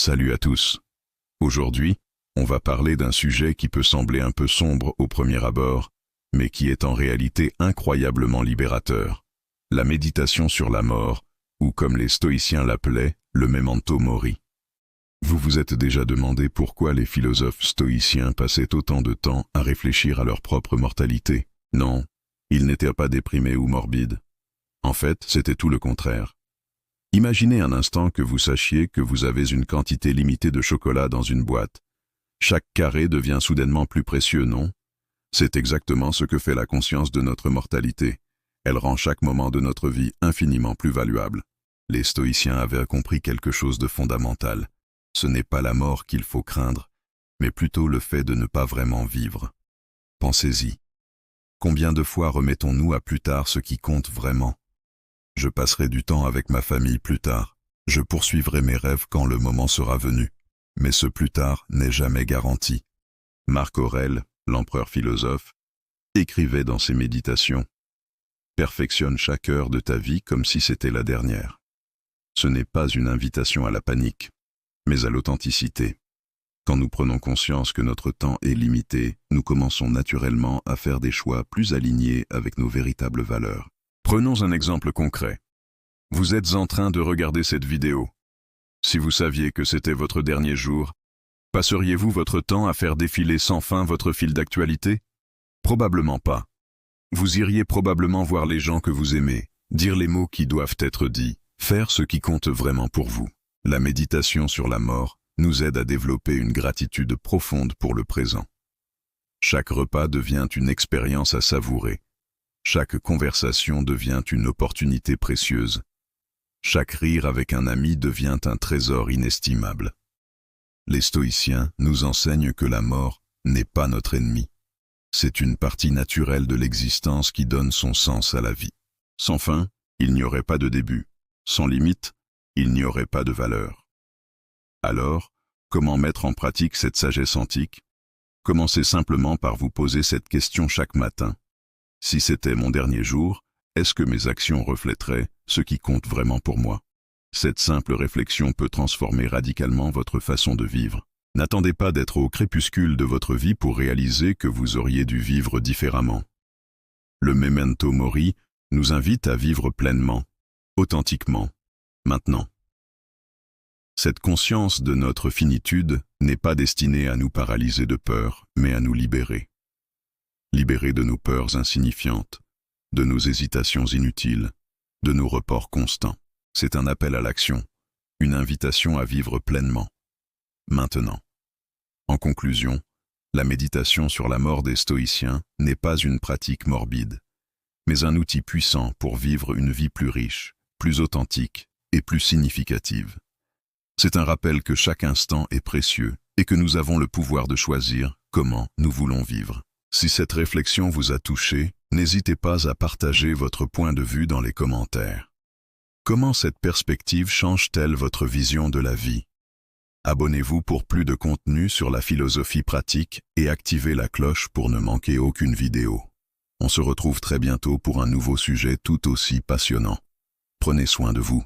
Salut à tous. Aujourd'hui, on va parler d'un sujet qui peut sembler un peu sombre au premier abord, mais qui est en réalité incroyablement libérateur. La méditation sur la mort, ou comme les stoïciens l'appelaient, le memento mori. Vous vous êtes déjà demandé pourquoi les philosophes stoïciens passaient autant de temps à réfléchir à leur propre mortalité? Non, ils n'étaient pas déprimés ou morbides. En fait, c'était tout le contraire. Imaginez un instant que vous sachiez que vous avez une quantité limitée de chocolat dans une boîte. Chaque carré devient soudainement plus précieux, non? C'est exactement ce que fait la conscience de notre mortalité. Elle rend chaque moment de notre vie infiniment plus valuable. Les stoïciens avaient compris quelque chose de fondamental. Ce n'est pas la mort qu'il faut craindre, mais plutôt le fait de ne pas vraiment vivre. Pensez-y. Combien de fois remettons-nous à plus tard ce qui compte vraiment? Je passerai du temps avec ma famille plus tard. Je poursuivrai mes rêves quand le moment sera venu. Mais ce plus tard n'est jamais garanti. Marc Aurèle, l'empereur philosophe, écrivait dans ses méditations « Perfectionne chaque heure de ta vie comme si c'était la dernière. » Ce n'est pas une invitation à la panique, mais à l'authenticité. Quand nous prenons conscience que notre temps est limité, nous commençons naturellement à faire des choix plus alignés avec nos véritables valeurs. Prenons un exemple concret. Vous êtes en train de regarder cette vidéo. Si vous saviez que c'était votre dernier jour, passeriez-vous votre temps à faire défiler sans fin votre fil d'actualité? Probablement pas. Vous iriez probablement voir les gens que vous aimez, dire les mots qui doivent être dits, faire ce qui compte vraiment pour vous. La méditation sur la mort nous aide à développer une gratitude profonde pour le présent. Chaque repas devient une expérience à savourer. Chaque conversation devient une opportunité précieuse. Chaque rire avec un ami devient un trésor inestimable. Les stoïciens nous enseignent que la mort n'est pas notre ennemi. C'est une partie naturelle de l'existence qui donne son sens à la vie. Sans fin, il n'y aurait pas de début. Sans limite, il n'y aurait pas de valeur. Alors, comment mettre en pratique cette sagesse antique? Commencez simplement par vous poser cette question chaque matin. Si c'était mon dernier jour, est-ce que mes actions reflèteraient ce qui compte vraiment pour moi? Cette simple réflexion peut transformer radicalement votre façon de vivre. N'attendez pas d'être au crépuscule de votre vie pour réaliser que vous auriez dû vivre différemment. Le memento mori nous invite à vivre pleinement, authentiquement, maintenant. Cette conscience de notre finitude n'est pas destinée à nous paralyser de peur, mais à nous libérer. Libérer de nos peurs insignifiantes, de nos hésitations inutiles, de nos reports constants. C'est un appel à l'action, une invitation à vivre pleinement, maintenant. En conclusion, la méditation sur la mort des stoïciens n'est pas une pratique morbide, mais un outil puissant pour vivre une vie plus riche, plus authentique et plus significative. C'est un rappel que chaque instant est précieux et que nous avons le pouvoir de choisir comment nous voulons vivre. Si cette réflexion vous a touché, n'hésitez pas à partager votre point de vue dans les commentaires. Comment cette perspective change-t-elle votre vision de la vie? Abonnez-vous pour plus de contenu sur la philosophie pratique et activez la cloche pour ne manquer aucune vidéo. On se retrouve très bientôt pour un nouveau sujet tout aussi passionnant. Prenez soin de vous.